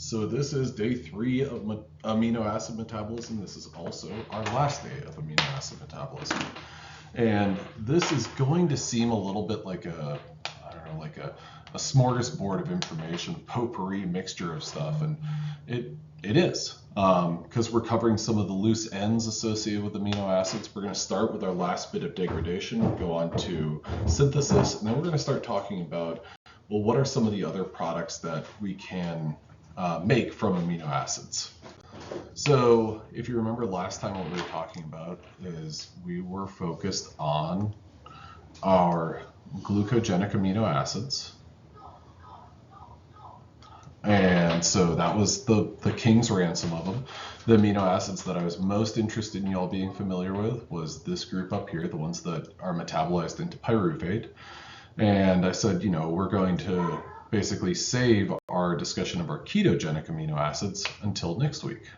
So this is day 3 of amino acid metabolism. This is also our last day of amino acid metabolism. And this is going to seem a little bit like a smorgasbord of information, potpourri mixture of stuff, and it is, because we're covering some of the loose ends associated with amino acids. We're going to start with our last bit of degradation, go on to synthesis, and then we're going to start talking about, well, what are some of the other products that we can make from amino acids. So if you remember last time, what we were talking about is we were focused on our glucogenic amino acids. And so that was the king's ransom of them. The amino acids that I was most interested in y'all being familiar with was this group up here, the ones that are metabolized into pyruvate. And I said, we're going to basically save our discussion of our ketogenic amino acids until next week.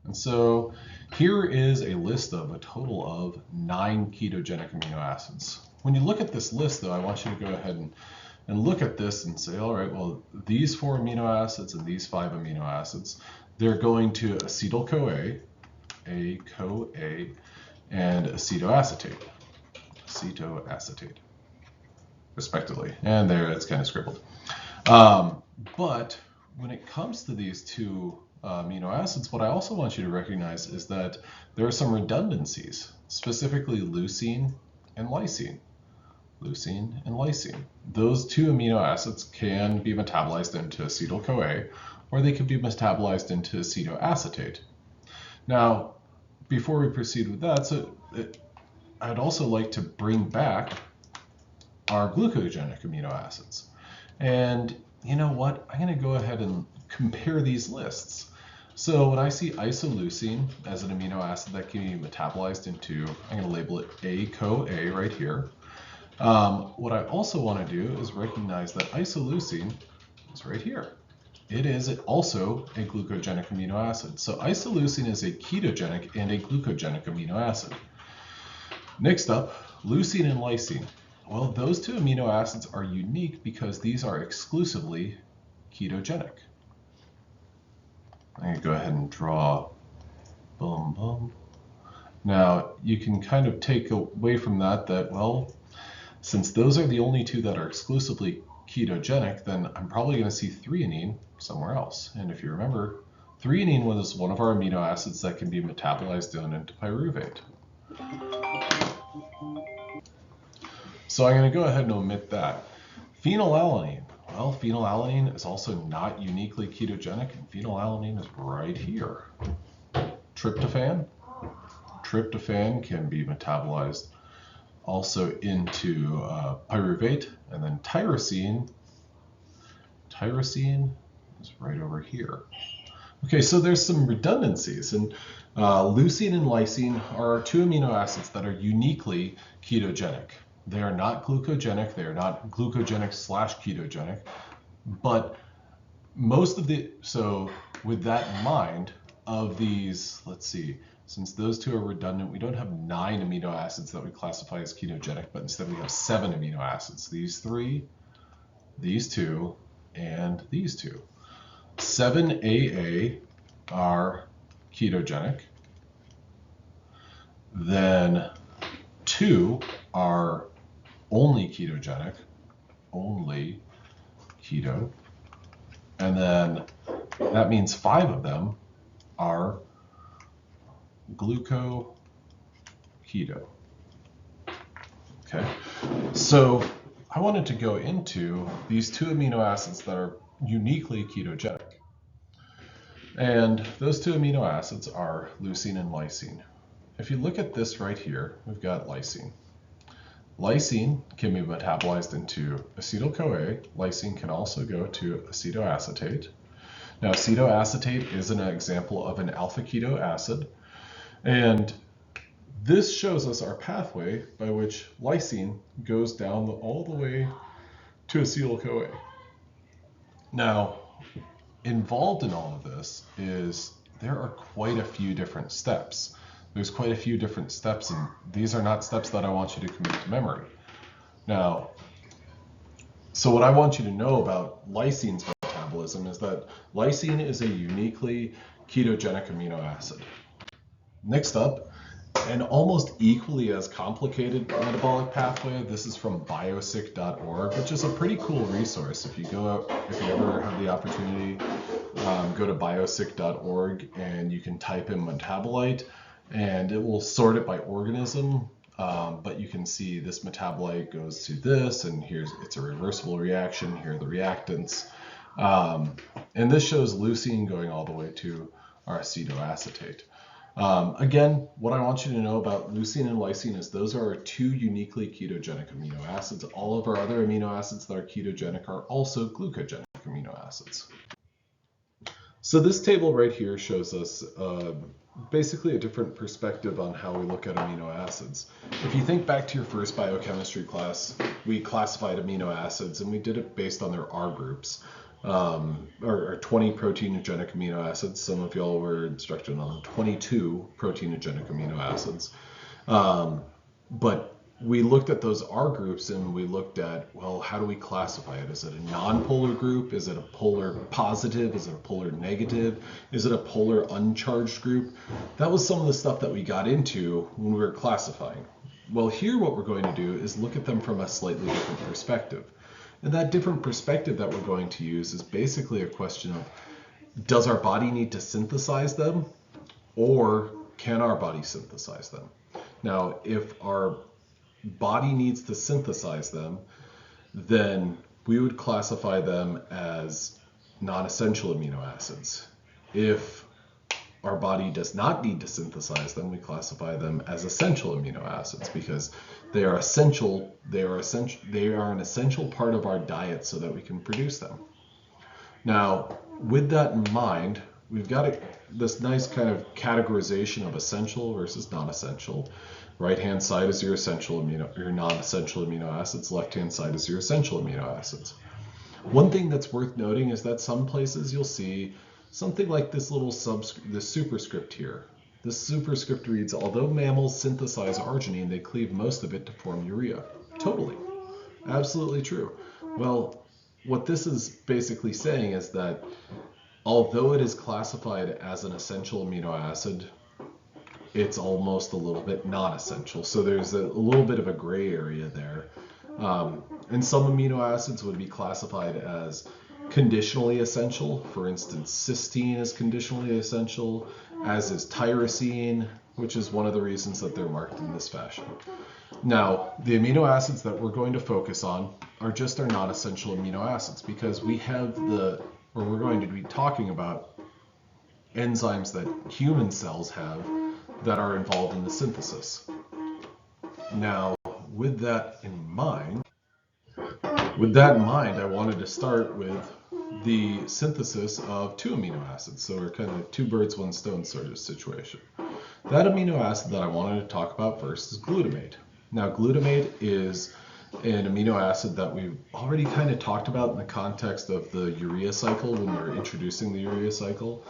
And so here is a list of a total of 9 ketogenic amino acids. When you look at this list, though, I want you to go ahead and look at this and say, all right, well, these 4 amino acids and these 5 amino acids, they're going to acetyl-CoA, A-CoA, and acetoacetate, respectively. And there, it's kind of scribbled. But when it comes to these 2 amino acids, what I also want you to recognize is that there are some redundancies, specifically leucine and lysine. Leucine and lysine. Those 2 amino acids can be metabolized into acetyl-CoA, or they can be metabolized into acetoacetate. Now, before we proceed with that, I'd also like to bring back our glucogenic amino acids. And you know what? I'm going to go ahead and compare these lists. So when I see isoleucine as an amino acid that can be metabolized into, I'm going to label it A-CoA right here. What I also want to do is recognize that isoleucine is right here. It is also a glucogenic amino acid. So isoleucine is a ketogenic and a glucogenic amino acid. Next up, leucine and lysine. Well, those 2 amino acids are unique because these are exclusively ketogenic. I'm going to go ahead and draw boom, boom. Now, you can kind of take away from that, well, since those are the only 2 that are exclusively ketogenic, then I'm probably going to see threonine somewhere else. And if you remember, threonine was one of our amino acids that can be metabolized down into pyruvate. So I'm going to go ahead and omit that. Phenylalanine. Well, phenylalanine is also not uniquely ketogenic, and phenylalanine is right here. Tryptophan. Tryptophan can be metabolized also into pyruvate, and then tyrosine. Tyrosine is right over here. Okay, so there's some redundancies, and leucine and lysine are 2 amino acids that are uniquely ketogenic. They are not glucogenic, they are not glucogenic/ketogenic, but so with that in mind, of these, let's see, since those 2 are redundant, we don't have 9 amino acids that we classify as ketogenic, but instead we have 7 amino acids. These 3, these 2, and these 2. 7AA are ketogenic. Then 2 are only ketogenic, only keto. And then that means 5 of them are gluco-keto. Okay, so I wanted to go into these 2 amino acids that are uniquely ketogenic. And those 2 amino acids are leucine and lysine. If you look at this right here, we've got lysine. Lysine can be metabolized into acetyl-CoA. Lysine can also go to acetoacetate. Now, acetoacetate is an example of an alpha-keto acid. And this shows us our pathway by which lysine goes down all the way to acetyl-CoA. Now, involved in all of this is there are quite a few different steps. There's quite a few different steps, and these are not steps that I want you to commit to memory. Now, so what I want you to know about lysine's metabolism metabolism is that lysine is a uniquely ketogenic amino acid. Next up, an almost equally as complicated metabolic pathway. This is from biosic.org, which is a pretty cool resource. If you ever have the opportunity, go to biosic.org and you can type in metabolite, and it will sort it by organism. But you can see this metabolite goes to this, and it's a reversible reaction. Here are the reactants. And this shows leucine going all the way to our acetoacetate. Again, what I want you to know about leucine and lysine is those are our two uniquely ketogenic amino acids. All of our other amino acids that are ketogenic are also glucogenic amino acids. So this table right here shows us basically a different perspective on how we look at amino acids. If you think back to your first biochemistry class, we classified amino acids and we did it based on their R groups. Or 20 proteinogenic amino acids. Some of y'all were instructed on 22 proteinogenic amino acids. But we looked at those R groups and we looked at, well, how do we classify it? Is it a non-polar group? Is it a polar positive? Is it a polar negative? Is it a polar uncharged group? That was some of the stuff that we got into when we were classifying. Well, here what we're going to do is look at them from a slightly different perspective. And that different perspective that we're going to use is basically a question of, does our body need to synthesize them, or can our body synthesize them? Now, if our body needs to synthesize them, then we would classify them as non-essential amino acids. If our body does not need to synthesize them, we classify them as essential amino acids because they are essential. They are an essential part of our diet so that we can produce them. Now, with that in mind, we've got this nice kind of categorization of essential versus non-essential. Right-hand side is your non-essential amino acids. Left-hand side is your essential amino acids. One thing that's worth noting is that some places you'll see something like this little this superscript here. This superscript reads, although mammals synthesize arginine, they cleave most of it to form urea. Totally. Absolutely true. Well, what this is basically saying is that although it is classified as an essential amino acid, it's almost a little bit non-essential. So there's a little bit of a gray area there. And some amino acids would be classified as conditionally essential. For instance, cysteine is conditionally essential, as is tyrosine, which is one of the reasons that they're marked in this fashion. Now, the amino acids that we're going to focus on are just our non-essential amino acids because we're going to be talking about enzymes that human cells have that are involved in the synthesis. Now, with that in mind, I wanted to start with the synthesis of two amino acids. So we're kind of two birds, one stone sort of situation. That amino acid that I wanted to talk about first is glutamate. Now, glutamate is an amino acid that we've already kind of talked about in the context of the urea cycle when we were introducing the urea cycle.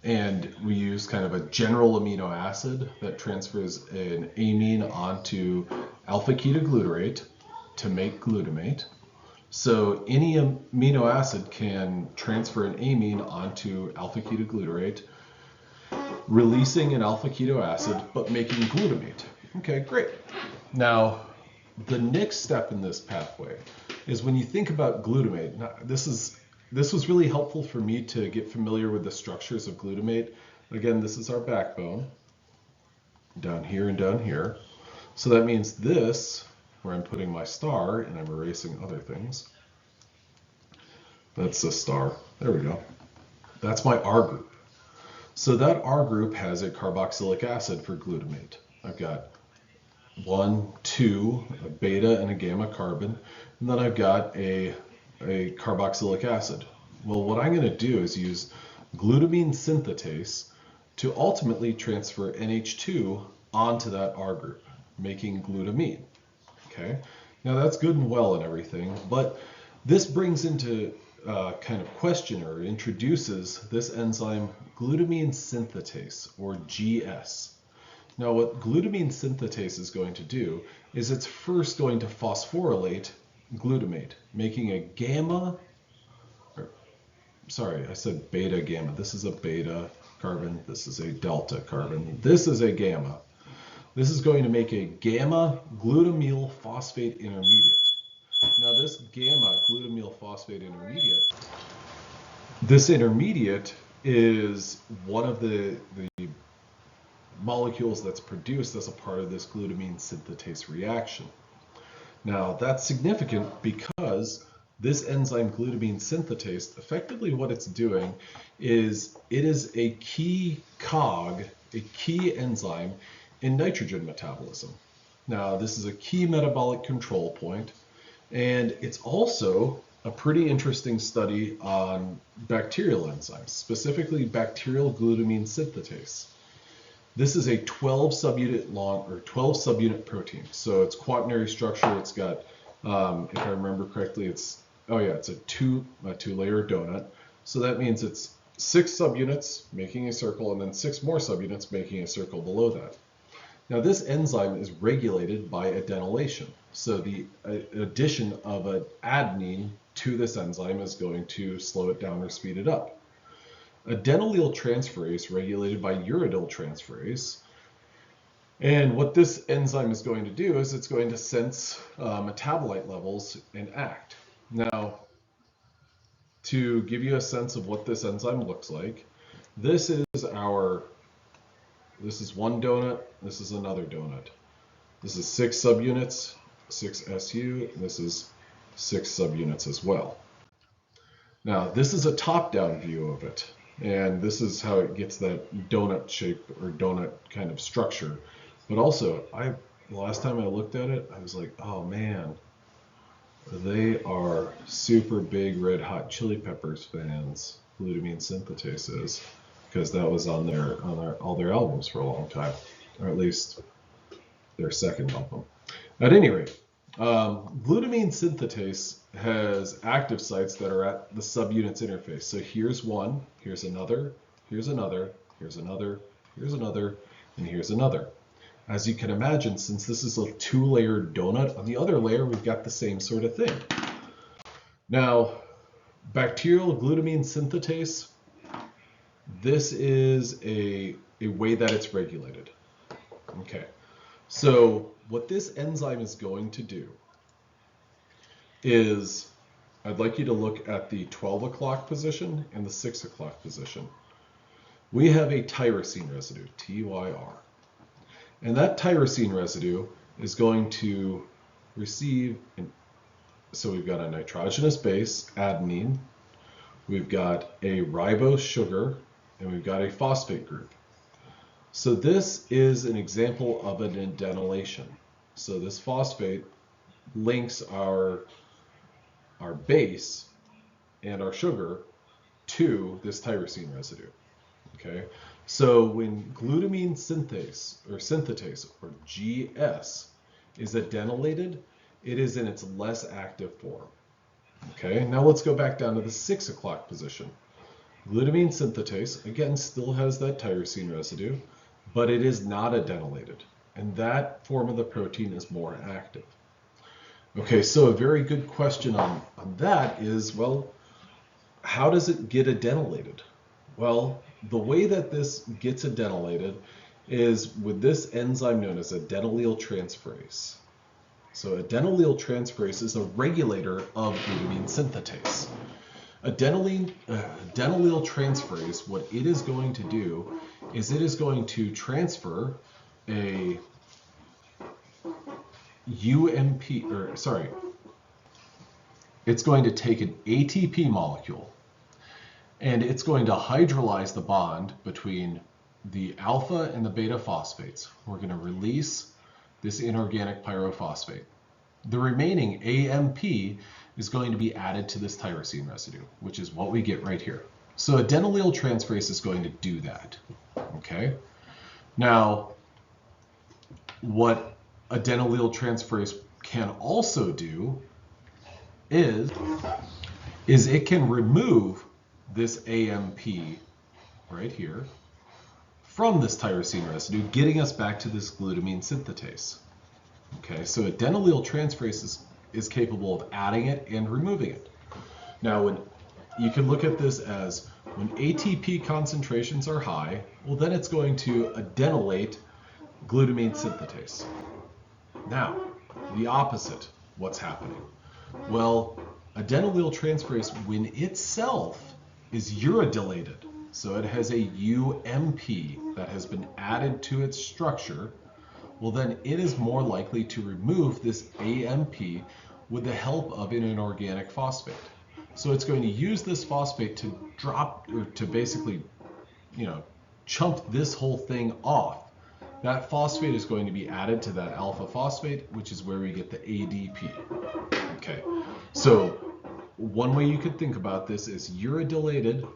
And we use kind of a general amino acid that transfers an amine onto alpha-ketoglutarate to make glutamate. So any amino acid can transfer an amine onto alpha-ketoglutarate, releasing an alpha-keto acid, but making glutamate. Okay, great. Now, the next step in this pathway is when you think about glutamate. Now, this was really helpful for me to get familiar with the structures of glutamate. Again, this is our backbone, down here and down here. So that means this, where I'm putting my star and I'm erasing other things. That's the star. There we go. That's my R group. So that R group has a carboxylic acid for glutamate. I've got 1, 2, a beta and a gamma carbon, and then I've got a carboxylic acid. Well, what I'm going to do is use glutamine synthetase to ultimately transfer NH2 onto that R group, making glutamine. Okay, now that's good and well and everything, but this brings into kind of question or introduces this enzyme glutamine synthetase, or GS. Now what glutamine synthetase is going to do is it's first going to phosphorylate glutamate, making a sorry, I said beta gamma. This is a beta carbon. This is a delta carbon. This is a gamma. This is going to make a gamma glutamyl phosphate intermediate. Now this gamma glutamyl phosphate intermediate, this intermediate is one of the molecules that's produced as a part of this glutamine synthetase reaction. Now that's significant because this enzyme glutamine synthetase, effectively what it's doing is it is a key cog, a key enzyme in nitrogen metabolism. Now this is a key metabolic control point, and it's also a pretty interesting study on bacterial enzymes, specifically bacterial glutamine synthetase. This is a 12 subunit long or 12 subunit protein. So it's quaternary structure. It's got, if I remember correctly, it's a two-layer donut. So that means it's 6 subunits making a circle and then 6 more subunits making a circle below that. Now this enzyme is regulated by adenylation. So the addition of an adenine to this enzyme is going to slow it down or speed it up. Adenylyl transferase regulated by uridyl transferase. And what this enzyme is going to do is it's going to sense metabolite levels and act. Now, to give you a sense of what this enzyme looks like, this is one donut, this is another donut. This is 6 subunits, 6 SU, and this is 6 subunits as well. Now, this is a top-down view of it, and this is how it gets that donut shape or donut kind of structure. But also, the last time I looked at it, I was like, oh man, they are super big Red Hot Chili Peppers fans, glutamine synthetase is, because that was on all their albums for a long time, or at least their second album. At any rate, glutamine synthetase has active sites that are at the subunits interface. So here's one, here's another, here's another, here's another, here's another, and here's another. As you can imagine, since this is a 2-layered donut, on the other layer we've got the same sort of thing. Now, bacterial glutamine synthetase, this is a way that it's regulated. Okay, so what this enzyme is going to do is, I'd like you to look at the 12 o'clock position and the 6 o'clock position. We have a tyrosine residue, TYR. And that tyrosine residue is going to receive, so we've got a nitrogenous base, adenine, we've got a ribose sugar, and we've got a phosphate group. So this is an example of an adenylation. So this phosphate links our base and our sugar to this tyrosine residue. Okay, so when glutamine synthetase or GS is adenylated, it is in its less active form. Okay, now let's go back down to the 6 o'clock position. Glutamine synthetase, again, still has that tyrosine residue, but it is not adenylated, and that form of the protein is more active. Okay, so a very good question on that is, well, how does it get adenylated? Well, the way that this gets adenylated is with this enzyme known as adenylyl transferase. So adenylyl transferase is a regulator of glutamine synthetase. Adenylyl transferase, what it is going to do is it is going to transfer a it's going to take an ATP molecule and it's going to hydrolyze the bond between the alpha and the beta phosphates. We're going to release this inorganic pyrophosphate. The remaining AMP is going to be added to this tyrosine residue, which is what we get right here. So adenylyl transferase is going to do that. Okay. Now, what adenylyl transferase can also do is it can remove this AMP right here from this tyrosine residue, getting us back to this glutamine synthetase. Okay, so adenylyl transferase is capable of adding it and removing it. Now, when you can look at this as when ATP concentrations are high, well, then it's going to adenylate glutamine synthetase. Now, the opposite, what's happening? Well, adenylyl transferase, when itself is uridylated, so it has a UMP that has been added to its structure, well, then it is more likely to remove this AMP with the help of an inorganic phosphate. So it's going to use this phosphate to drop, or to basically, chump this whole thing off. That phosphate is going to be added to that alpha phosphate, which is where we get the ADP. Okay, so one way you could think about this is uridylated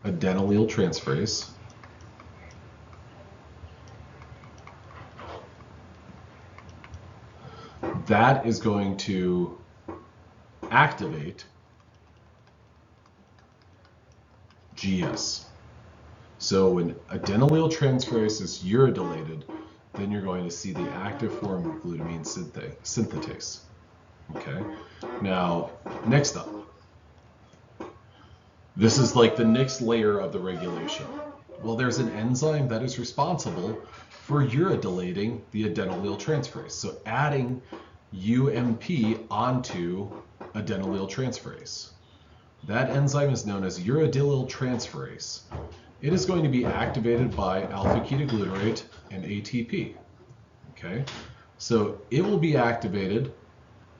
adenylyl transferase that is going to activate GS. So when adenylyl transferase is uridylated, then you're going to see the active form of glutamine synthetase. Okay, now next up, this is like the next layer of the regulation. Well, there's an enzyme that is responsible for uridylating the adenylyl transferase, so adding UMP onto adenylyl transferase. That enzyme is known as uridylyl transferase. It is going to be activated by alpha-ketoglutarate and ATP. Okay, so it will be activated,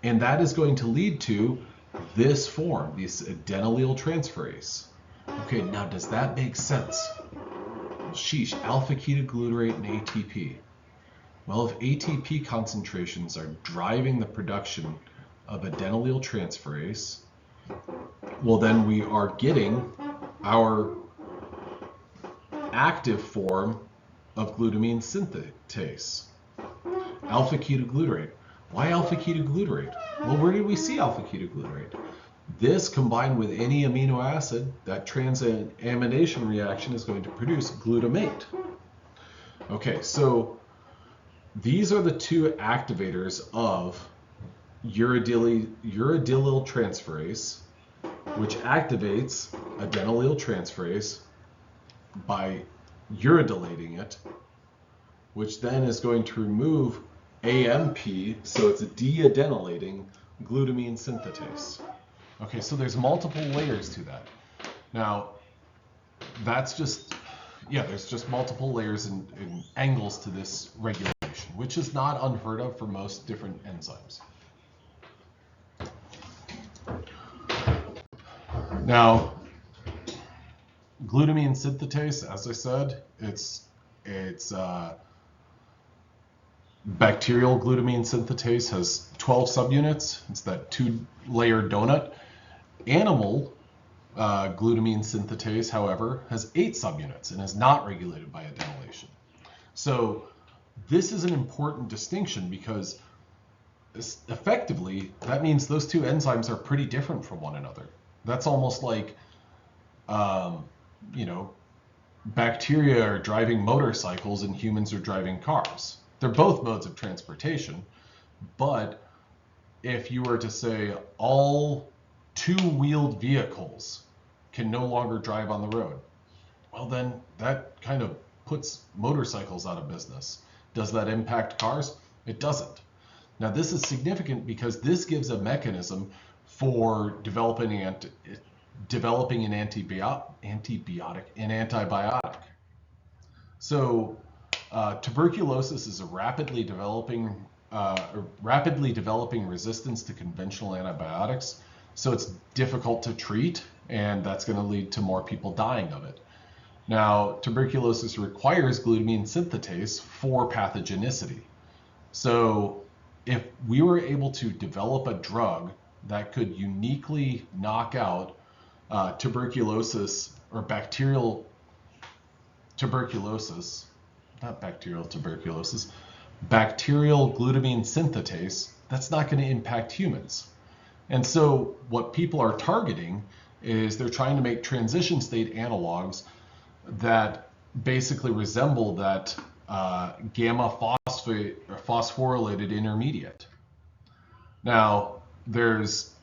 and that is going to lead to this form, this adenylyl transferase. Okay, now does that make sense? Well, sheesh, alpha-ketoglutarate and ATP. Well, if ATP concentrations are driving the production of adenylyl transferase, well, then we are getting our active form of glutamine synthetase, alpha-ketoglutarate. Why alpha-ketoglutarate? Well, where did we see alpha-ketoglutarate? This combined with any amino acid, that transamination reaction is going to produce glutamate. Okay, so these are the two activators of uridylyl transferase, which activates adenylyl transferase by uridylating it, which then is going to remove AMP, so it's deadenylating glutamine synthetase. Okay, so there's multiple layers to that. Now, that's just, there's just multiple layers and angles to this regulation, which is not unheard of for most different enzymes. Now, glutamine synthetase, as I said, it's bacterial glutamine synthetase has 12 subunits. It's that 2-layer donut. Animal glutamine synthetase, however, has 8 subunits and is not regulated by adenylation. So this is an important distinction because effectively that means those two enzymes are pretty different from one another. That's almost like, bacteria are driving motorcycles and humans are driving cars. They're both modes of transportation, but if you were to say all 2-wheeled vehicles can no longer drive on the road, well, then that kind of puts motorcycles out of business. Does that impact cars? It doesn't. Now, this is significant because this gives a mechanism for developing an antibiotic. So tuberculosis is a rapidly developing resistance to conventional antibiotics. So it's difficult to treat, and that's going to lead to more people dying of it. Now, tuberculosis requires glutamine synthetase for pathogenicity. So if we were able to develop a drug that could uniquely knock out tuberculosis or bacterial tuberculosis, not bacterial tuberculosis, bacterial glutamine synthetase, that's not going to impact humans. And so what people are targeting is they're trying to make transition state analogs that basically resemble that gamma phosphate or phosphorylated intermediate. Now, there's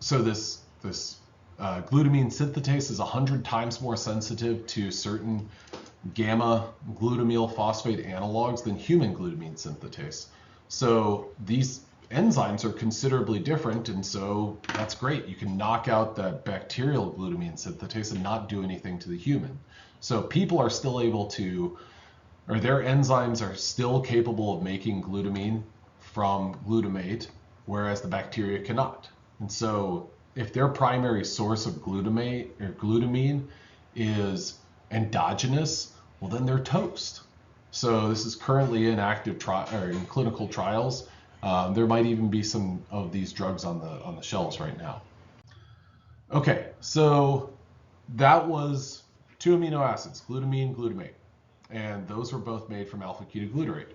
so this glutamine synthetase is 100 times more sensitive to certain gamma glutamyl phosphate analogs than human glutamine synthetase. So these enzymes are considerably different, and so that's great. You can knock out that bacterial glutamine synthetase and not do anything to the human. So people are still able to, or their enzymes are still capable of making glutamine from glutamate, whereas the bacteria cannot. And so if their primary source of glutamate or glutamine is endogenous, well, then they're toast. So this is currently in active or in clinical trials. There might even be some of these drugs on the shelves right now. Okay, so that was 2 amino acids, glutamine, glutamate, and those were both made from alpha-ketoglutarate.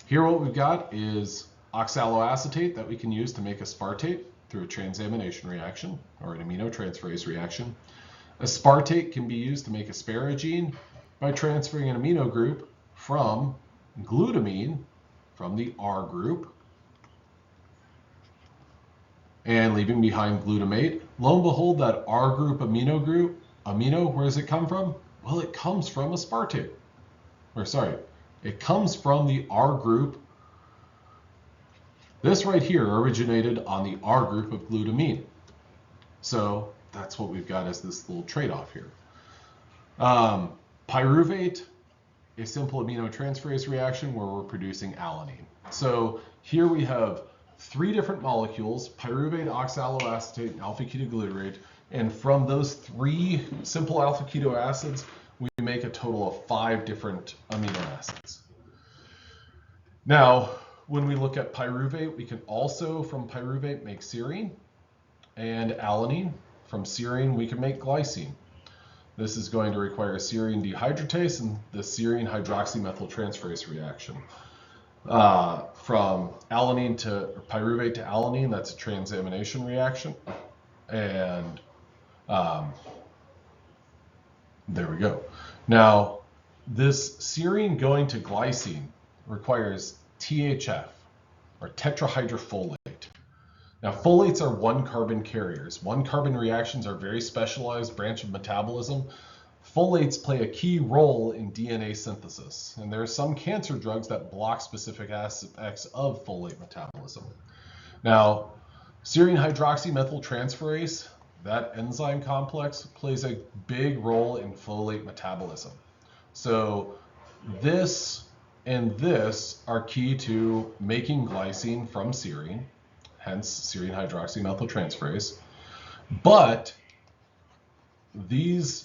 Here what we've got is oxaloacetate that we can use to make aspartate through a transamination reaction or an aminotransferase reaction. Aspartate can be used to make asparagine by transferring an amino group from glutamine, from the R group, and leaving behind glutamate. Lo and behold, that R group, amino, where does it come from? Well, it comes from aspartate. Or sorry, it comes from the R group. This right here originated on the R group of glutamine. So that's what we've got as this little trade-off here. Pyruvate, a simple aminotransferase reaction where we're producing alanine. So here we have 3 different molecules, pyruvate, oxaloacetate, and alpha-ketoglutarate, and from those 3 simple alpha-keto acids, we make a total of 5 different amino acids. Now, when we look at pyruvate, we can also, from pyruvate, make serine and alanine. From serine, we can make glycine. This is going to require serine dehydratase and the serine hydroxymethyltransferase reaction. From alanine to pyruvate to alanine, that's a transamination reaction. And there we go. Now, this serine going to glycine requires THF, or tetrahydrofolate. Now, folates are 1-carbon carriers. 1-carbon reactions are a very specialized branch of metabolism. Folates play a key role in DNA synthesis, and there are some cancer drugs that block specific aspects of folate metabolism. Now, serine hydroxymethyltransferase, that enzyme complex, plays a big role in folate metabolism. So this and this are key to making glycine from serine, hence serine hydroxymethyltransferase. But these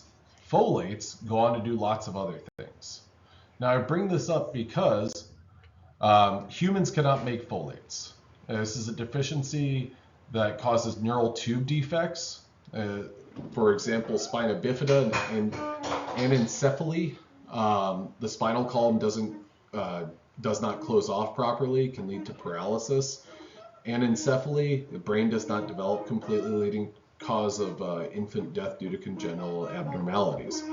folates go on to do lots of other things. Now I bring this up because humans cannot make folates. This is a deficiency that causes neural tube defects. For example, spina bifida and anencephaly. The spinal column does not close off properly, can lead to paralysis. Anencephaly, the brain does not develop completely, leading cause of infant death due to congenital abnormalities.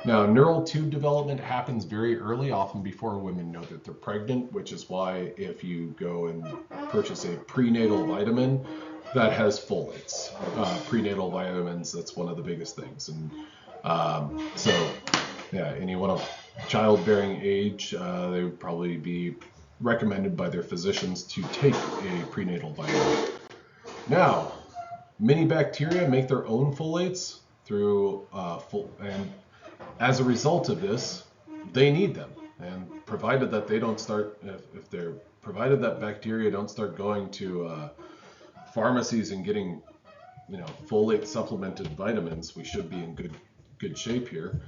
Now, neural tube development happens very early, often before women know that they're pregnant, which is why if you go and purchase a prenatal vitamin that has folates, prenatal vitamins, that's one of the biggest things. And so, yeah, anyone of childbearing age, they would probably be recommended by their physicians to take a prenatal vitamin. Now, many bacteria make their own folates through and as a result of this, they need them. And provided that they don't start, provided that bacteria don't start going to pharmacies and getting, folate supplemented vitamins, we should be in good shape here.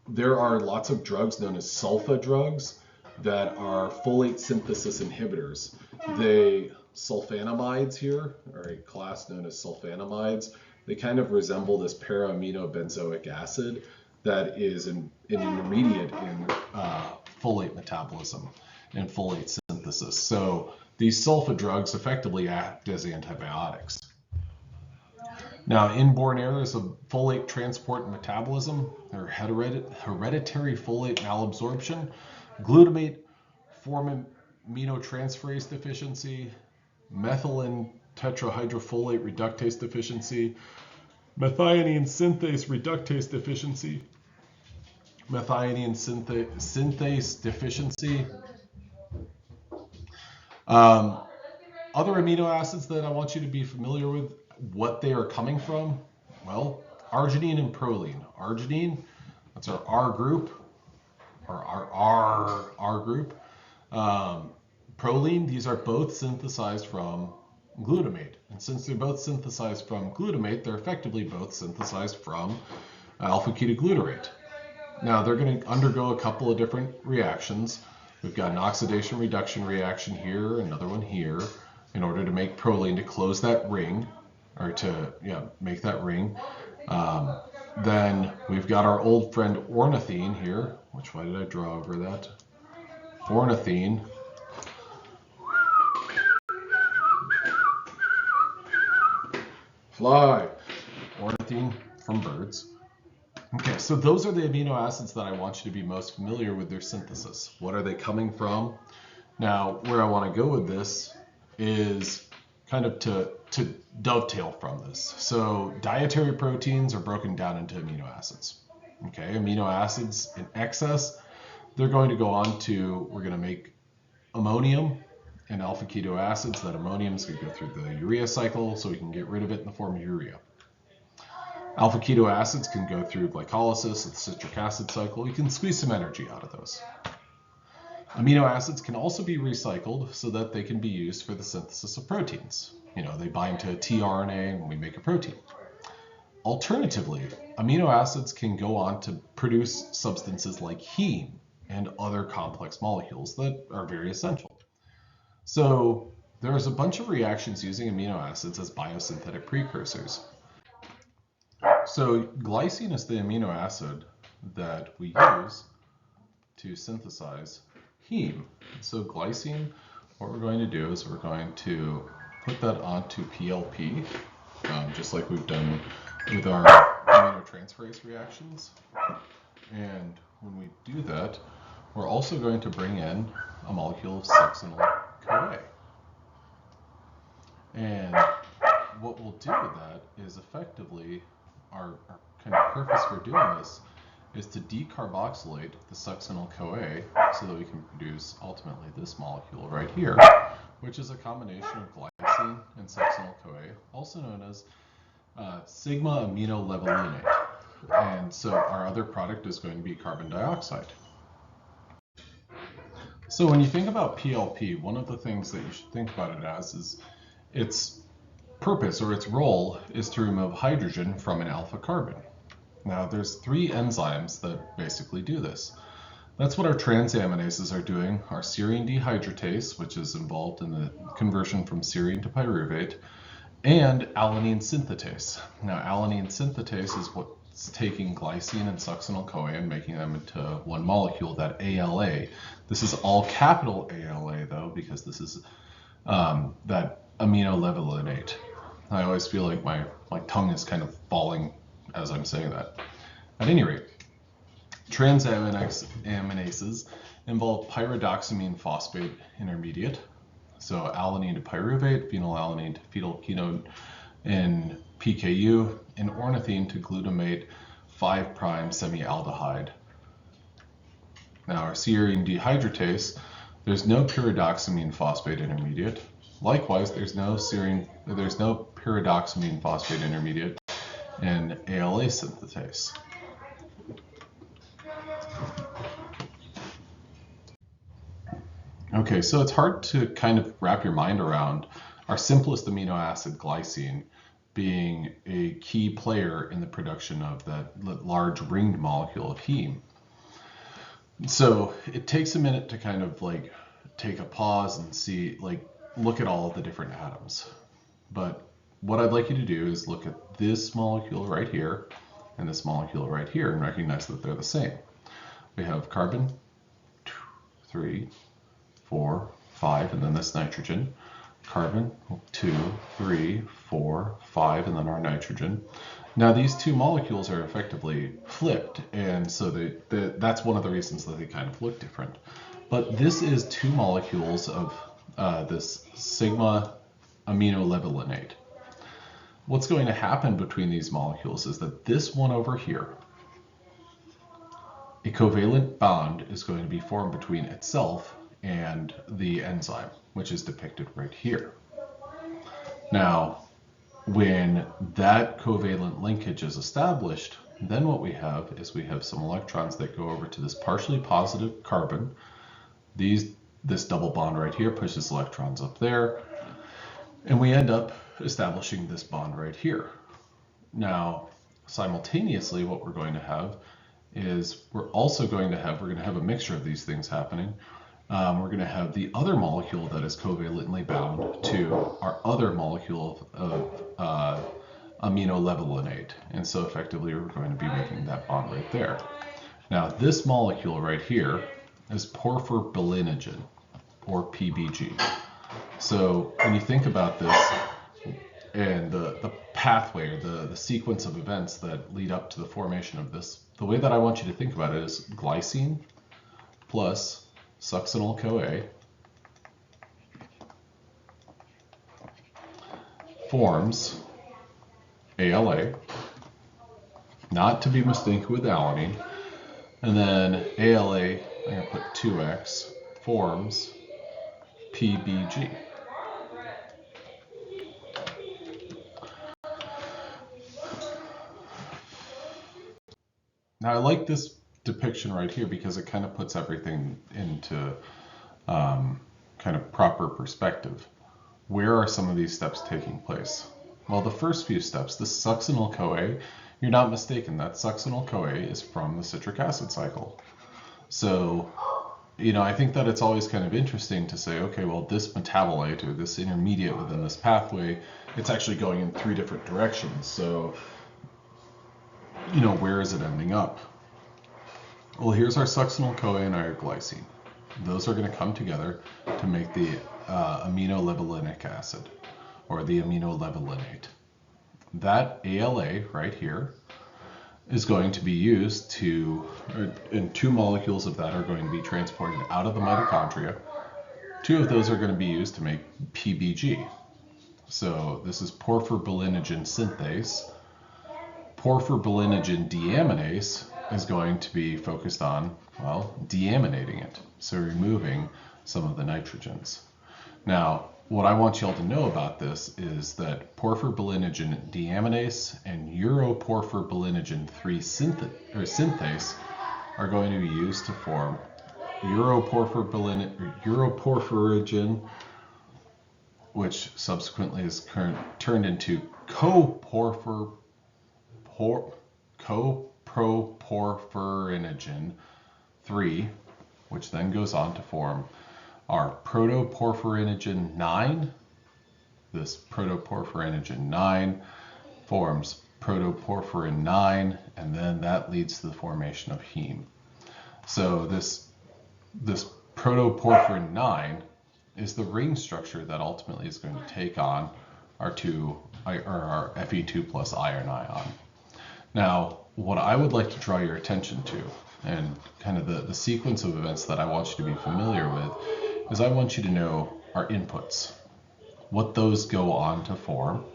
There are lots of drugs known as sulfa drugs that are folate synthesis inhibitors. Sulfonamides here are a class known as sulfonamides. They kind of resemble this para-aminobenzoic acid that is an intermediate in folate metabolism and folate synthesis. So these sulfa drugs effectively act as antibiotics. Now, inborn errors of folate transport and metabolism are hereditary folate malabsorption, glutamate aminotransferase deficiency, methylene tetrahydrofolate reductase deficiency, methionine synthase reductase deficiency, methionine synthase deficiency. Other amino acids that I want you to be familiar with, what they are coming from, well, arginine and proline. Arginine, that's our R group, or our R group. Proline, these are both synthesized from glutamate. And since they're both synthesized from glutamate, they're effectively both synthesized from alpha-ketoglutarate. Now, they're going to undergo a couple of different reactions. We've got an oxidation reduction reaction here, another one here, in order to make proline to close that ring, or to make that ring. Then we've got our old friend ornithine here, why did I draw over that? Ornithine. Fly. Ornithine from birds. Okay, so those are the amino acids that I want you to be most familiar with their synthesis. What are they coming from? Now, where I want to go with this is kind of to dovetail from this. So dietary proteins are broken down into amino acids. Okay, amino acids in excess, they're going to go on to, we're going to make ammonium and alpha keto acids. That ammonium is going to go through the urea cycle, so we can get rid of it in the form of urea. Alpha keto acids can go through glycolysis, the citric acid cycle. We can squeeze some energy out of those. Amino acids can also be recycled so that they can be used for the synthesis of proteins. They bind to a tRNA and we make a protein. Alternatively, amino acids can go on to produce substances like heme and other complex molecules that are very essential. So there's a bunch of reactions using amino acids as biosynthetic precursors. So glycine is the amino acid that we use to synthesize heme. So glycine, what we're going to do is we're going to put that onto PLP, just like we've done with our aminotransferase reactions. And when we do that, we're also going to bring in a molecule of succinyl-CoA. And what we'll do with that is effectively, our kind of purpose for doing this is to decarboxylate the succinyl-CoA so that we can produce ultimately this molecule right here, which is a combination of glycine and succinyl-CoA, also known as sigma amino levolinate. And so our other product is going to be carbon dioxide. So when you think about PLP, one of the things that you should think about it as is its purpose, or its role, is to remove hydrogen from an alpha carbon. Now there's 3 enzymes that basically do this. That's what our transaminases are doing. Our serine dehydratase, which is involved in the conversion from serine to pyruvate, and alanine synthetase. Now alanine synthetase is what's taking glycine and succinyl-CoA and making them into one molecule, that ALA. This is all capital ALA though, because this is that amino levolinate. I always feel like my tongue is kind of falling as I'm saying that. At any rate, transaminases involve pyridoxamine phosphate intermediate, so alanine to pyruvate, phenylalanine to phenylketone in PKU, and ornithine to glutamate 5' semialdehyde. Now our serine dehydratase, there's no pyridoxamine phosphate intermediate. Likewise, there's no pyridoxamine phosphate intermediate in ALA synthetase. Okay, so it's hard to kind of wrap your mind around our simplest amino acid, glycine, being a key player in the production of that large ringed molecule of heme. So it takes a minute to kind of like take a pause and see, like, look at all of the different atoms. But what I'd like you to do is look at this molecule right here and this molecule right here and recognize that they're the same. We have carbon, 2, 3, 4, 5, and then this nitrogen. Carbon, 2, 3, 4, 5, and then our nitrogen. Now these 2 molecules are effectively flipped, and so that's one of the reasons that they kind of look different. But this is two molecules of this sigma aminolevulinate. What's going to happen between these molecules is that this one over here, a covalent bond is going to be formed between itself and the enzyme, which is depicted right here. Now, when that covalent linkage is established, then what we have is we have some electrons that go over to this partially positive carbon. This double bond right here pushes electrons up there, and we end up establishing this bond right here. Now, simultaneously, what we're going to have is we're going to have a mixture of these things happening. We're going to have the other molecule that is covalently bound to our other molecule of aminolevulinate. And so effectively, we're going to be making that bond right there. Now, this molecule right here is porphyrobilinogen, or PBG. So when you think about this and the pathway or the sequence of events that lead up to the formation of this, the way that I want you to think about it is glycine plus succinyl-CoA forms ALA, not to be mistaken with alanine, and then ALA, I'm going to put 2X, forms PBG. Now I like this depiction right here because it kind of puts everything into kind of proper perspective. Where are some of these steps taking place? Well, the first few steps, the succinyl-CoA, you're not mistaken, that succinyl-CoA is from the citric acid cycle. So, I think that it's always kind of interesting to say, okay, well, this metabolite or this intermediate within this pathway, it's actually going in 3 different directions. So, where is it ending up? Well, here's our succinyl-CoA and our glycine. Those are going to come together to make the aminolevulinic acid, or the aminolevulinate. That ALA right here is going to be used and 2 molecules of that are going to be transported out of the mitochondria. 2 of those are going to be used to make PBG. So this is porphyrobilinogen synthase. Porphyrobilinogen deaminase is going to be focused on, deaminating it, so removing some of the nitrogens. Now, what I want y'all to know about this is that porphyrobilinogen deaminase and uroporphyrobilinogen 3 synthase are going to be used to form uroporphyrogen, which subsequently is turned into coproporphyrinogen 3, which then goes on to form our protoporphyrinogen 9. This protoporphyrinogen 9 forms protoporphyrin 9, and then that leads to the formation of heme. So this protoporphyrin 9 is the ring structure that ultimately is going to take on our Fe2 plus iron ion. Now, what I would like to draw your attention to, and kind of the sequence of events that I want you to be familiar with, is I want you to know our inputs, what those go on to form,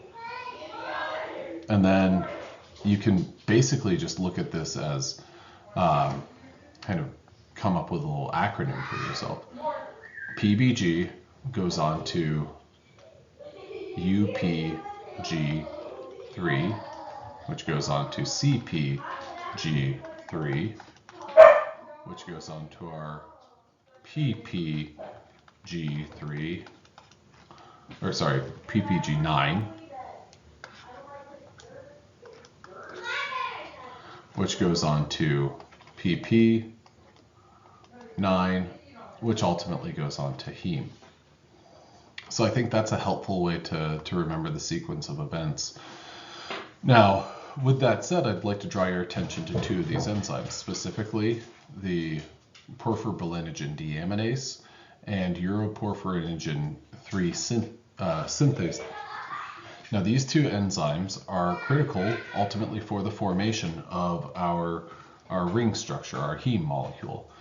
and then you can basically just look at this as kind of come up with a little acronym for yourself. PBG goes on to UPG3, which goes on to CPG3, which goes on to our PPG9, which goes on to PP9, which ultimately goes on to heme. So I think that's a helpful way to remember the sequence of events. Now, with that said, I'd like to draw your attention to 2 of these enzymes, specifically the porphyrobilinogen deaminase and uroporphyrogen 3 synthase. Now, these 2 enzymes are critical ultimately for the formation of our ring structure, our heme molecule.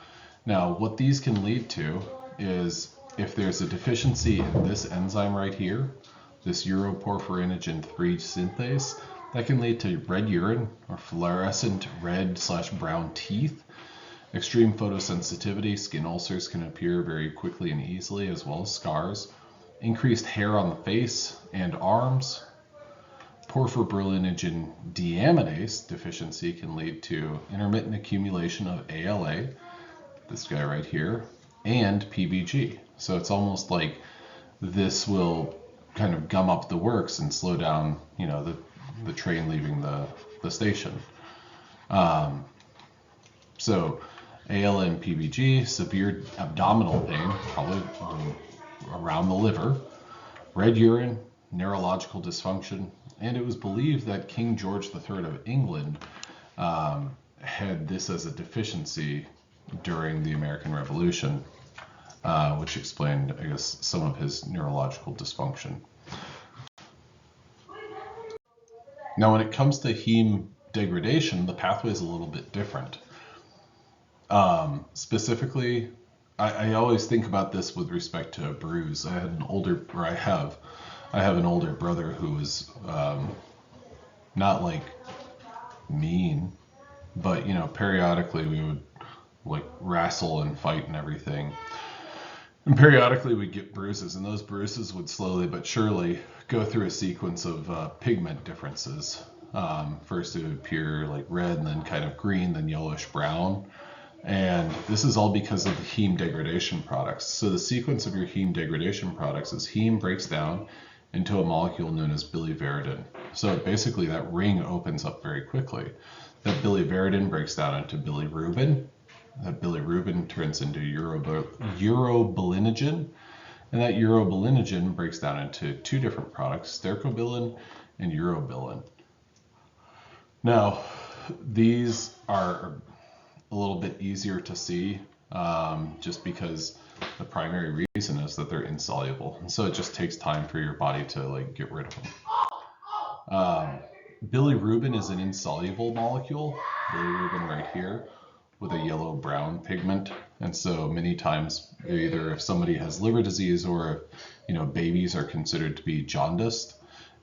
Now, what these can lead to is if there's a deficiency in this enzyme right here, this uroporphyrinogen 3 synthase, that can lead to red urine or fluorescent red/brown teeth. Extreme photosensitivity, skin ulcers can appear very quickly and easily, as well as scars. Increased hair on the face and arms. Porphyrin deaminase deficiency can lead to intermittent accumulation of ALA, this guy right here, and PBG. So it's almost like this will kind of gum up the works and slow down, the train leaving the station. So ALA and PBG, severe abdominal pain, probably around the liver, red urine, neurological dysfunction, and it was believed that King George III of England had this as a deficiency during the American Revolution, which explained, I guess, some of his neurological dysfunction. Now, when it comes to heme degradation, the pathway is a little bit different. Specifically, I always think about this with respect to a bruise. I have an older brother who was not like mean, but periodically we would like wrestle and fight and everything. And periodically we'd get bruises, and those bruises would slowly but surely go through a sequence of pigment differences. First it would appear like red, and then kind of green, then yellowish brown. And this is all because of the heme degradation products. So the sequence of your heme degradation products is heme breaks down into a molecule known as biliverdin. So basically that ring opens up very quickly. That biliverdin breaks down into bilirubin. That bilirubin turns into urobilinogen. And that urobilinogen breaks down into two different products, stercobilin and urobilin. Now, these are a little bit easier to see just because the primary reason is that they're insoluble. And so it just takes time for your body to get rid of them. Bilirubin is an insoluble molecule, bilirubin right here, with a yellow-brown pigment. And so many times, either if somebody has liver disease or if, babies are considered to be jaundiced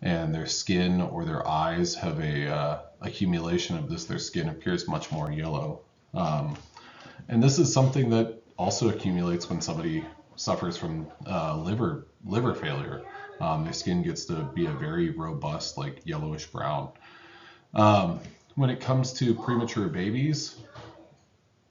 and their skin or their eyes have a accumulation of this, their skin appears much more yellow. And this is something that also accumulates when somebody suffers from liver failure. Their skin gets to be a very robust, yellowish brown. When it comes to premature babies,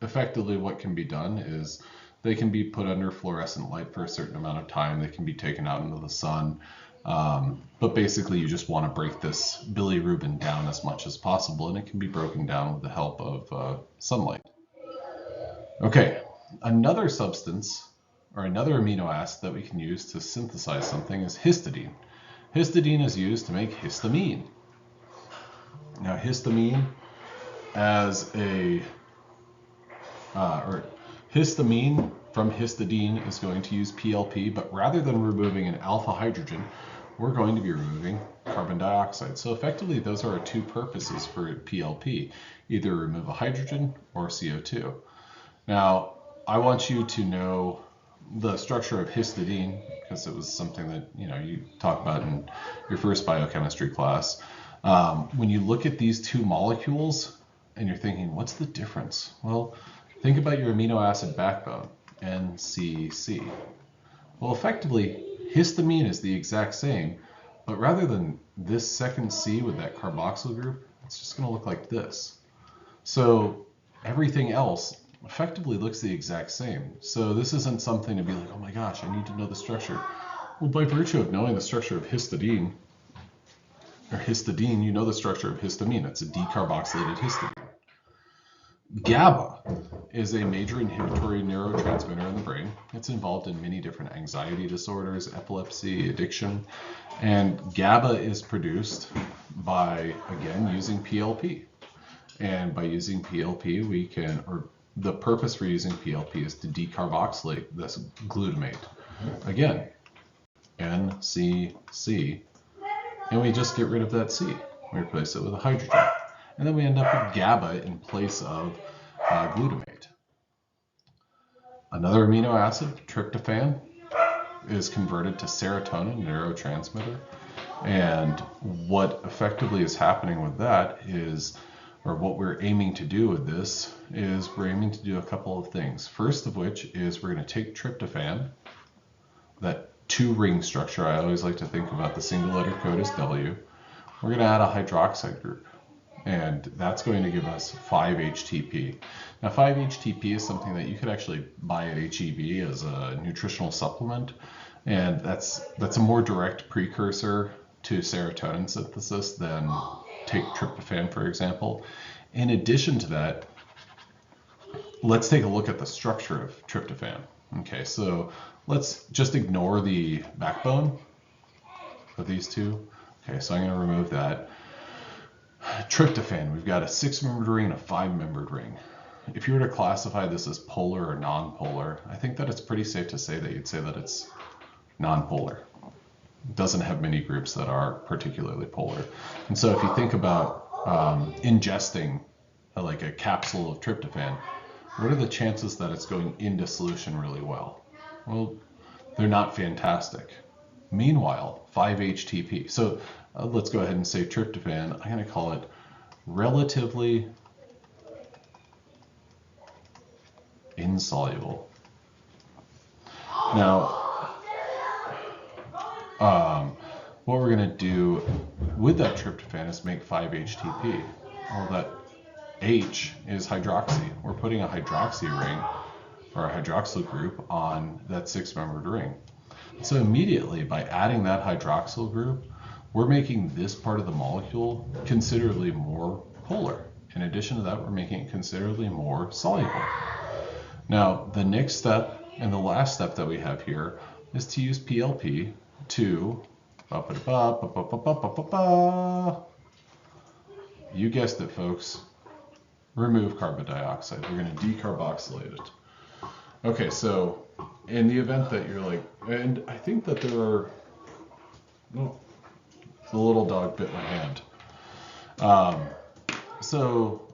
effectively what can be done is they can be put under fluorescent light for a certain amount of time. They can be taken out into the sun. But basically you just want to break this bilirubin down as much as possible, and it can be broken down with the help of sunlight. Okay, another substance or another amino acid that we can use to synthesize something is histidine. Histidine is used to make histamine. Now histamine histamine from histidine is going to use PLP, but rather than removing an alpha hydrogen, we're going to be removing carbon dioxide. So effectively, those are our two purposes for PLP, either remove a hydrogen or CO2. Now, I want you to know the structure of histidine, because it was something that you talk about in your first biochemistry class. When you look at these two molecules and you're thinking, what's the difference? Well, think about your amino acid backbone, NCC. Well, effectively, histamine is the exact same, but rather than this second C with that carboxyl group, it's just going to look like this. So everything else effectively looks the exact same. So this isn't something to be like, oh my gosh, I need to know the structure. Well, by virtue of knowing the structure of histidine, you know the structure of histamine. It's a decarboxylated histidine. GABA is a major inhibitory neurotransmitter in the brain. It's involved in many different anxiety disorders, epilepsy, addiction, and GABA is produced by, again, using PLP. And by using PLP, the purpose for using PLP is to decarboxylate this glutamate. Again, NCC, and we just get rid of that C. We replace it with a hydrogen. And then we end up with GABA in place of glutamate. Another amino acid, tryptophan, is converted to serotonin, neurotransmitter. And what effectively is happening with that is, or what we're aiming to do with this, is we're aiming to do a couple of things. First of which is we're going to take tryptophan, that 2-ring structure. I always like to think about the single letter code as W. We're going to add a hydroxide group, and that's going to give us 5-HTP. Now 5-HTP is something that you could actually buy at HEB as a nutritional supplement, and that's a more direct precursor to serotonin synthesis than take tryptophan, for example. In addition to that, let's take a look at the structure of tryptophan. Okay, so let's just ignore the backbone of these two. Okay, so I'm going to remove that. Tryptophan, we've got a 6-membered ring and a 5-membered ring. If you were to classify this as polar or non-polar, I think that it's pretty safe to say that you'd say that it's non-polar. It doesn't have many groups that are particularly polar. And so if you think about ingesting like a capsule of tryptophan, what are the chances that it's going into solution really well? Well, they're not fantastic. Meanwhile, 5-HTP. So let's go ahead and say tryptophan. I'm going to call it relatively insoluble. Now, what we're going to do with that tryptophan is make 5-HTP. Well, that H is hydroxy. We're putting a hydroxy ring or a hydroxyl group on that 6-membered ring. So immediately by adding that hydroxyl group, we're making this part of the molecule considerably more polar. In addition to that, we're making it considerably more soluble. Now, the next step and the last step that we have here is to use PLP to, you guessed it, folks, remove carbon dioxide. We're going to decarboxylate it. Okay, so in the event that you're like, and I think that there are, oh, the little dog bit my hand. So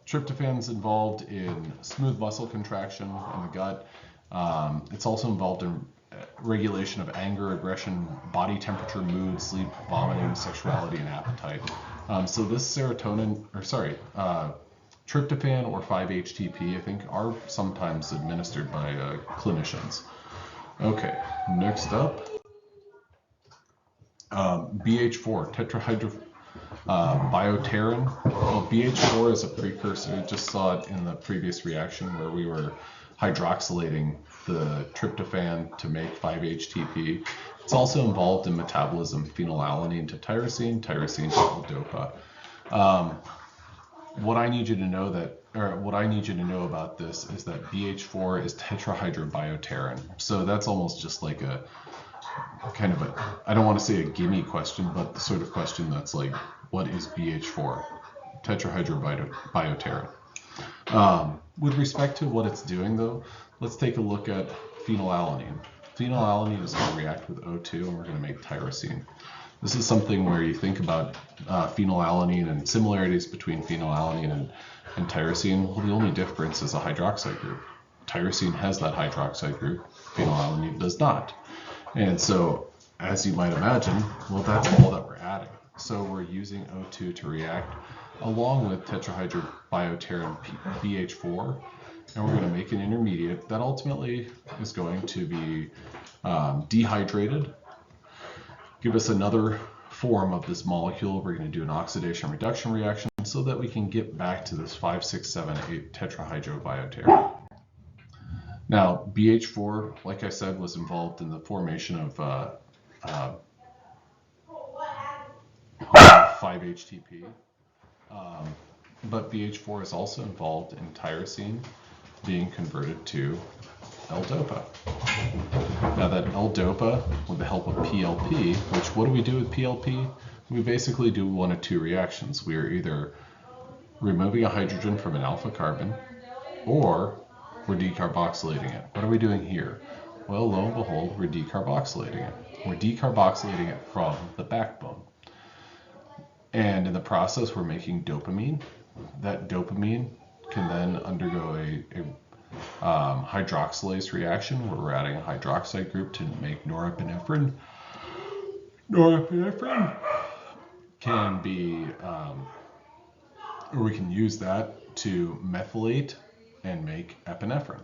tryptophan's involved in smooth muscle contraction in the gut. It's also involved in regulation of anger, aggression, body temperature, mood, sleep, vomiting, sexuality, and appetite. So this tryptophan or 5-HTP, I think, are sometimes administered by clinicians. Okay, next up, BH4, tetrahydrobiopterin. Well, BH4 is a precursor. You just saw it in the previous reaction where we were hydroxylating the tryptophan to make 5-HTP. It's also involved in metabolism, phenylalanine to tyrosine, tyrosine to L-DOPA. What I need you to know about this is that BH4 is tetrahydrobiopterin. So that's almost just like a kind of a, I don't want to say a gimme question, but the sort of question that's like, what is BH4? Tetrahydrobiopterin. With respect to what it's doing though, let's take a look at phenylalanine. Phenylalanine is going to react with O2 and we're going to make tyrosine. This is something where you think about phenylalanine and similarities between phenylalanine and tyrosine. Well, the only difference is a hydroxide group. Tyrosine has that hydroxide group, phenylalanine does not. And so, as you might imagine, well, that's all that we're adding. So we're using O2 to react along with tetrahydrobiopterin BH4, and we're going to make an intermediate that ultimately is going to be dehydrated, give us another form of this molecule. We're going to do an oxidation reduction reaction so that we can get back to this 5, 6, 7, 8 tetrahydrobiopterin. Now, BH4, like I said, was involved in the formation of 5-HTP, but BH4 is also involved in tyrosine being converted to L-DOPA. Now that L-DOPA, with the help of PLP, which what do we do with PLP? We basically do one of two reactions. We are either removing a hydrogen from an alpha carbon, or we're decarboxylating it. What are we doing here? Well, lo and behold, we're decarboxylating it. We're decarboxylating it from the backbone. And in the process, we're making dopamine. That dopamine can then undergo hydroxylase reaction, where we're adding a hydroxide group to make norepinephrine. Norepinephrine can be, or we can use that to methylate and make epinephrine.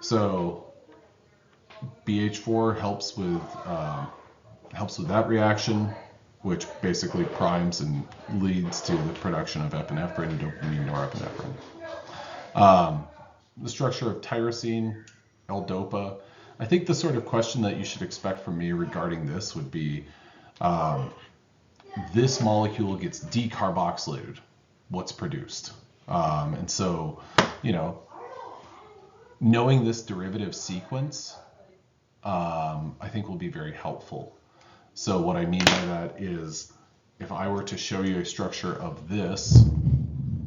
So BH4 helps with that reaction, which basically primes and leads to the production of epinephrine, dopamine, norepinephrine. The structure of tyrosine, L-DOPA. I think the sort of question that you should expect from me regarding this would be, this molecule gets decarboxylated. What's produced? And so, knowing this derivative sequence, I think will be very helpful. So what I mean by that is, if I were to show you a structure of this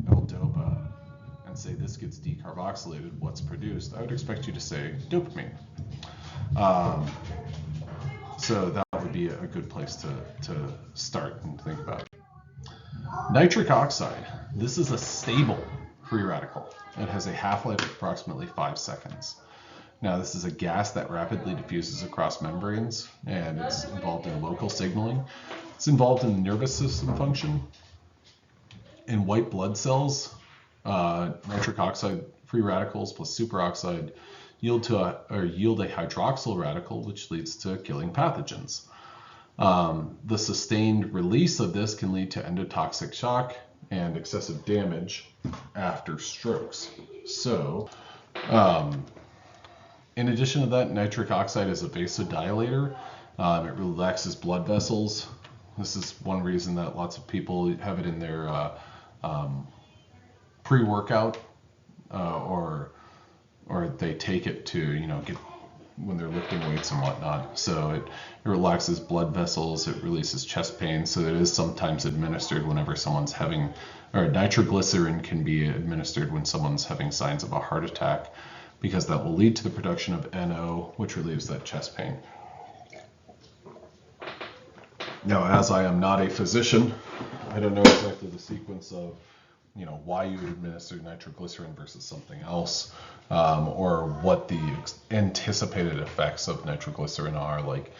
L-DOPA and say this gets decarboxylated, what's produced? I would expect you to say dopamine. So that would be a good place to start and think about. Nitric oxide. This is a stable free radical. It has a half-life of approximately 5 seconds. Now, this is a gas that rapidly diffuses across membranes, and it's involved in local signaling. It's involved in the nervous system function. In white blood cells, nitric oxide free radicals plus superoxide yield a hydroxyl radical, which leads to killing pathogens. The sustained release of this can lead to endotoxic shock and excessive damage after strokes. So, in addition to that, nitric oxide is a vasodilator. It relaxes blood vessels. This is one reason that lots of people have it in their pre-workout, or they take it to get when they're lifting weights and whatnot. So it relaxes blood vessels. It releases chest pain. So it is sometimes administered whenever someone's having, or nitroglycerin can be administered when someone's having signs of a heart attack, because that will lead to the production of NO, which relieves that chest pain. Now, as I am not a physician, I don't know exactly the sequence of, why you would administer nitroglycerin versus something else, or what the anticipated effects of nitroglycerin are. Like,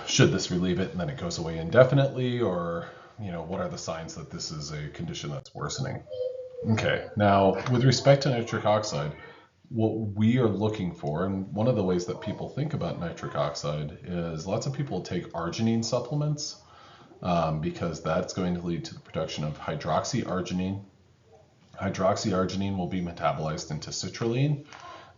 should this relieve it and then it goes away indefinitely, or, what are the signs that this is a condition that's worsening? Okay, now with respect to nitric oxide, what we are looking for, and one of the ways that people think about nitric oxide is lots of people take arginine supplements, because that's going to lead to the production of hydroxyarginine. Hydroxyarginine will be metabolized into citrulline,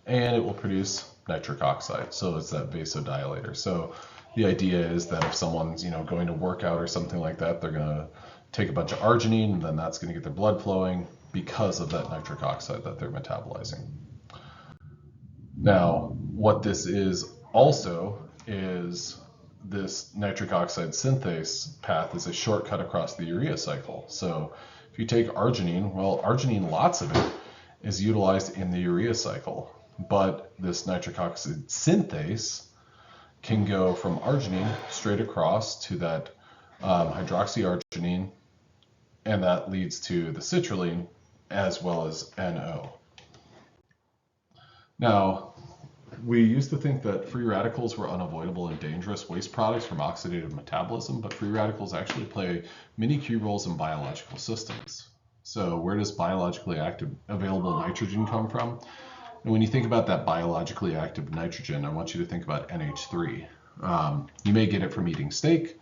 and it will produce nitric oxide. So it's that vasodilator. So the idea is that if someone's going to work out or something like that, they're going to take a bunch of arginine, and then that's going to get their blood flowing because of that nitric oxide that they're metabolizing. Now, what this is also is this nitric oxide synthase path is a shortcut across the urea cycle. So if you take arginine, well, arginine, lots of it is utilized in the urea cycle, but this nitric oxide synthase can go from arginine straight across to that hydroxyarginine, and that leads to the citrulline as well as NO. Now, we used to think that free radicals were unavoidable and dangerous waste products from oxidative metabolism, but free radicals actually play many key roles in biological systems. So where does biologically active available nitrogen come from? And when you think about that biologically active nitrogen, I want you to think about NH3. You may get it from eating steak.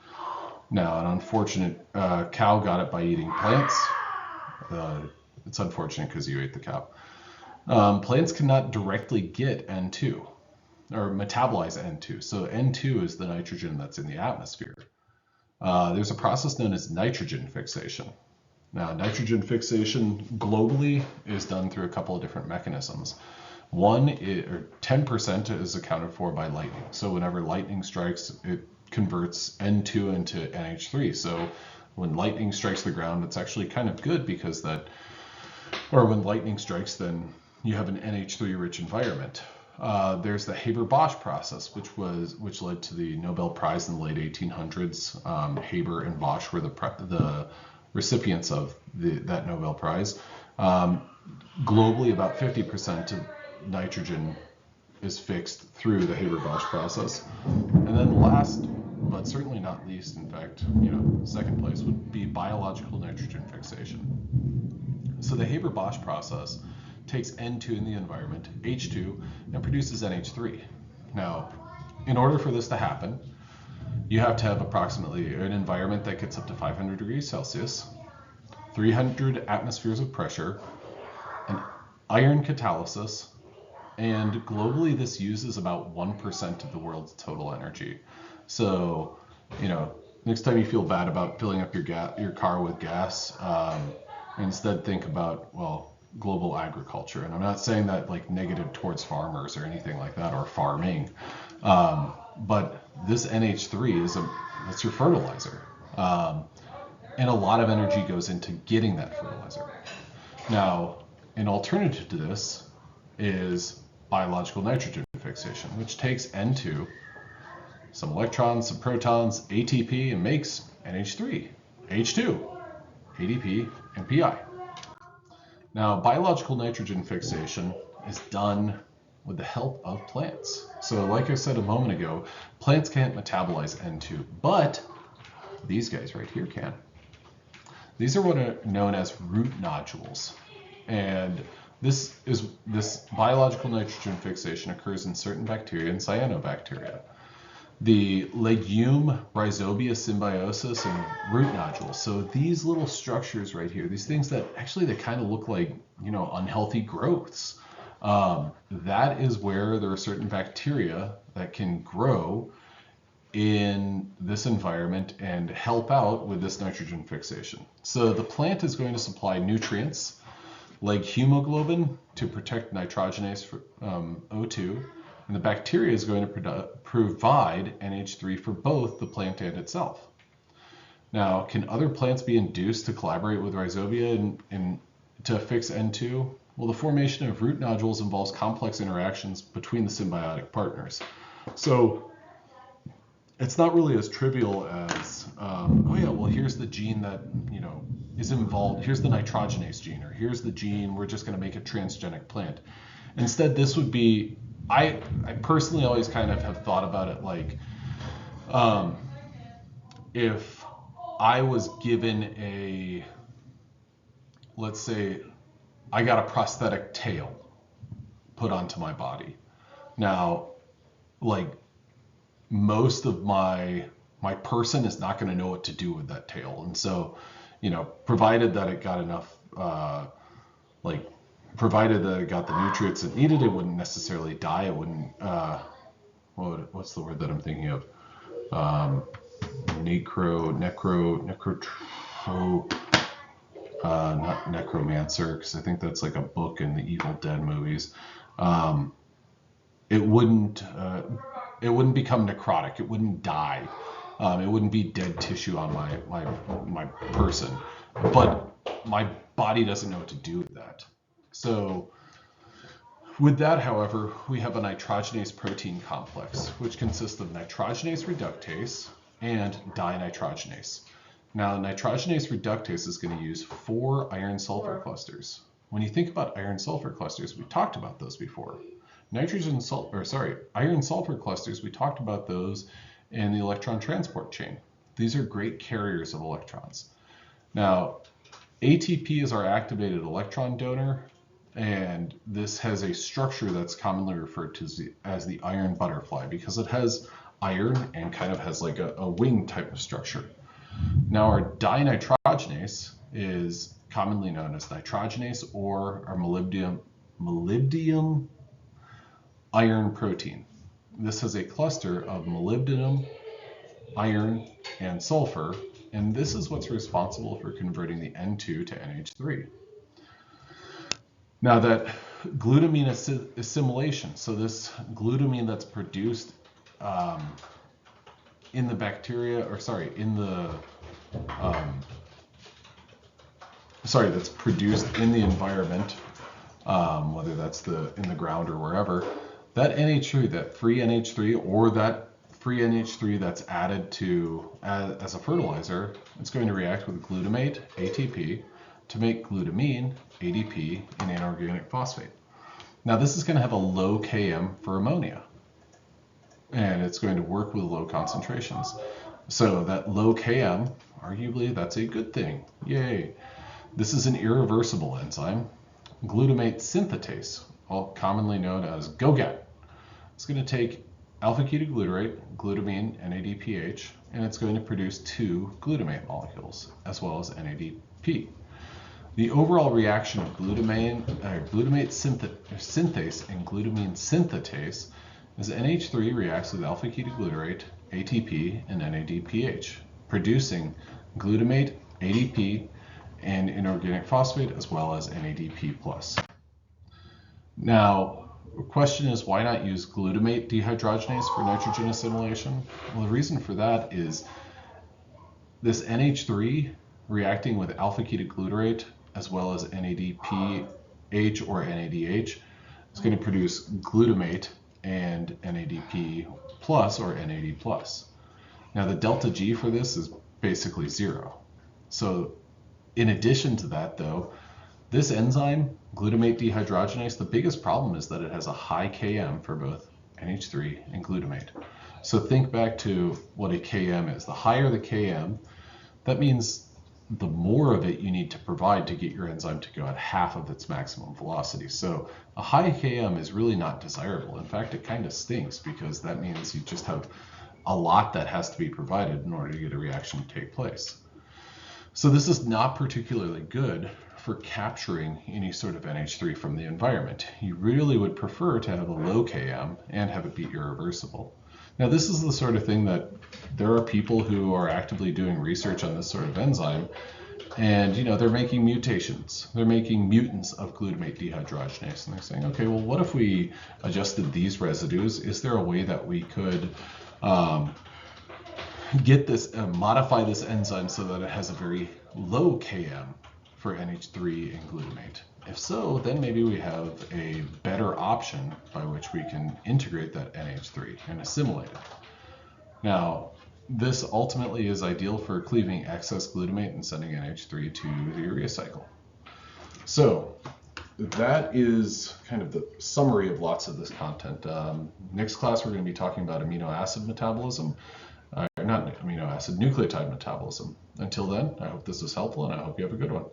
Now, an unfortunate cow got it by eating plants. It's unfortunate because you ate the cow. Plants cannot directly get N2 or metabolize N2. So N2 is the nitrogen that's in the atmosphere. There's a process known as nitrogen fixation. Now, nitrogen fixation globally is done through a couple of different mechanisms. One, 10% is accounted for by lightning. So whenever lightning strikes, it converts N2 into NH3. So when lightning strikes the ground, it's actually kind of good because when lightning strikes, then you have an NH3 rich environment. There's the Haber-Bosch process, which led to the Nobel Prize in the late 1800s. Haber and Bosch were the recipients of that Nobel Prize. Globally, about 50% of nitrogen is fixed through the Haber-Bosch process. And then last, but certainly not least, in fact, second place would be biological nitrogen fixation. So the Haber-Bosch process takes N2 in the environment, H2, and produces NH3. Now, in order for this to happen, you have to have approximately an environment that gets up to 500 degrees Celsius, 300 atmospheres of pressure, an iron catalysis, and globally this uses about 1% of the world's total energy. So, next time you feel bad about filling up your car with gas, instead think about, global agriculture. And I'm not saying that like negative towards farmers or anything like that, or farming, but this NH3 that's your fertilizer. And a lot of energy goes into getting that fertilizer. Now, an alternative to this is biological nitrogen fixation, which takes N2, some electrons, some protons, ATP, and makes NH3, H2, ADP, and PI. Now, biological nitrogen fixation is done with the help of plants. So like I said a moment ago, plants can't metabolize N2, but these guys right here can. These are what are known as root nodules. And this biological nitrogen fixation occurs in certain bacteria and cyanobacteria. The legume rhizobia symbiosis and root nodules. So these little structures right here, these things that actually they kind of look like, unhealthy growths. That is where there are certain bacteria that can grow in this environment and help out with this nitrogen fixation. So the plant is going to supply nutrients like hemoglobin to protect nitrogenase O2, and the bacteria is going to provide NH3 for both the plant and itself. Now, can other plants be induced to collaborate with rhizobia and to fix N2? Well, the formation of root nodules involves complex interactions between the symbiotic partners. So it's not really as trivial as, here's the gene that, is involved, here's the nitrogenase gene, or here's the gene, we're just going to make a transgenic plant. Instead, this would be, I personally always kind of have thought about it like, if I was given let's say, I got a prosthetic tail put onto my body. Now, like, most of my person is not going to know what to do with that tail. And so, provided that it got enough, provided that it got the nutrients it needed, it wouldn't necessarily die. It wouldn't, what's the word that I'm thinking of? Not necromancer, because I think that's like a book in the Evil Dead movies. It wouldn't become necrotic. It wouldn't die. It wouldn't be dead tissue on my person. But my body doesn't know what to do with that. So with that, however, we have a nitrogenase protein complex, which consists of nitrogenase reductase and dinitrogenase. Now, nitrogenase reductase is going to use 4 iron sulfur clusters. When you think about iron sulfur clusters, we talked about those before. Iron sulfur clusters, we talked about those in the electron transport chain. These are great carriers of electrons. Now, ATP is our activated electron donor, and this has a structure that's commonly referred to as the iron butterfly because it has iron and kind of has like a wing type of structure. Now, our dinitrogenase is commonly known as nitrogenase or our molybdenum iron protein. This has a cluster of molybdenum, iron, and sulfur, and this is what's responsible for converting the N2 to NH3. Now, that glutamine assimilation, so this glutamine that's produced in the bacteria, that's produced in the environment, whether that's in the ground or wherever, that NH3, that free NH3, or that free NH3 that's added to as a fertilizer, it's going to react with glutamate, ATP, to make glutamine, ADP, and inorganic phosphate. Now this is going to have a low Km for ammonia, and it's going to work with low concentrations. So that low Km, arguably that's a good thing. Yay! This is an irreversible enzyme, glutamate synthetase, commonly known as GOGAT. It's going to take alpha-ketoglutarate, glutamine, NADPH, and it's going to produce 2 glutamate molecules, as well as NADP. The overall reaction of glutamate synthase and glutamine synthetase is NH3 reacts with alpha-ketoglutarate, ATP, and NADPH, producing glutamate, ADP, and inorganic phosphate, as well as NADP+. Now, the question is, why not use glutamate dehydrogenase for nitrogen assimilation? Well, the reason for that is this NH3 reacting with alpha-ketoglutarate as well as NADPH or NADH is going to produce glutamate and NADP plus or NAD plus. Now the delta G for this is basically 0. So in addition to that though, this enzyme, glutamate dehydrogenase, the biggest problem is that it has a high Km for both NH3 and glutamate. So think back to what a Km is. The higher the Km, that means the more of it you need to provide to get your enzyme to go at half of its maximum velocity. So a high Km is really not desirable. In fact, it kind of stinks because that means you just have a lot that has to be provided in order to get a reaction to take place. So this is not particularly good for capturing any sort of NH3 from the environment. You really would prefer to have a low Km and have it be irreversible. Now this is the sort of thing that there are people who are actively doing research on this sort of enzyme, and they're making mutations. They're making mutants of glutamate dehydrogenase, and they're saying, okay, well, what if we adjusted these residues? Is there a way that we could get this, modify this enzyme so that it has a very low Km for NH3 and glutamate? If so, then maybe we have a better option by which we can integrate that NH3 and assimilate it. Now, this ultimately is ideal for cleaving excess glutamate and sending NH3 to the urea cycle. So that is kind of the summary of lots of this content. Next class, we're going to be talking about amino acid metabolism, not amino acid, nucleotide metabolism. Until then, I hope this is helpful and I hope you have a good one.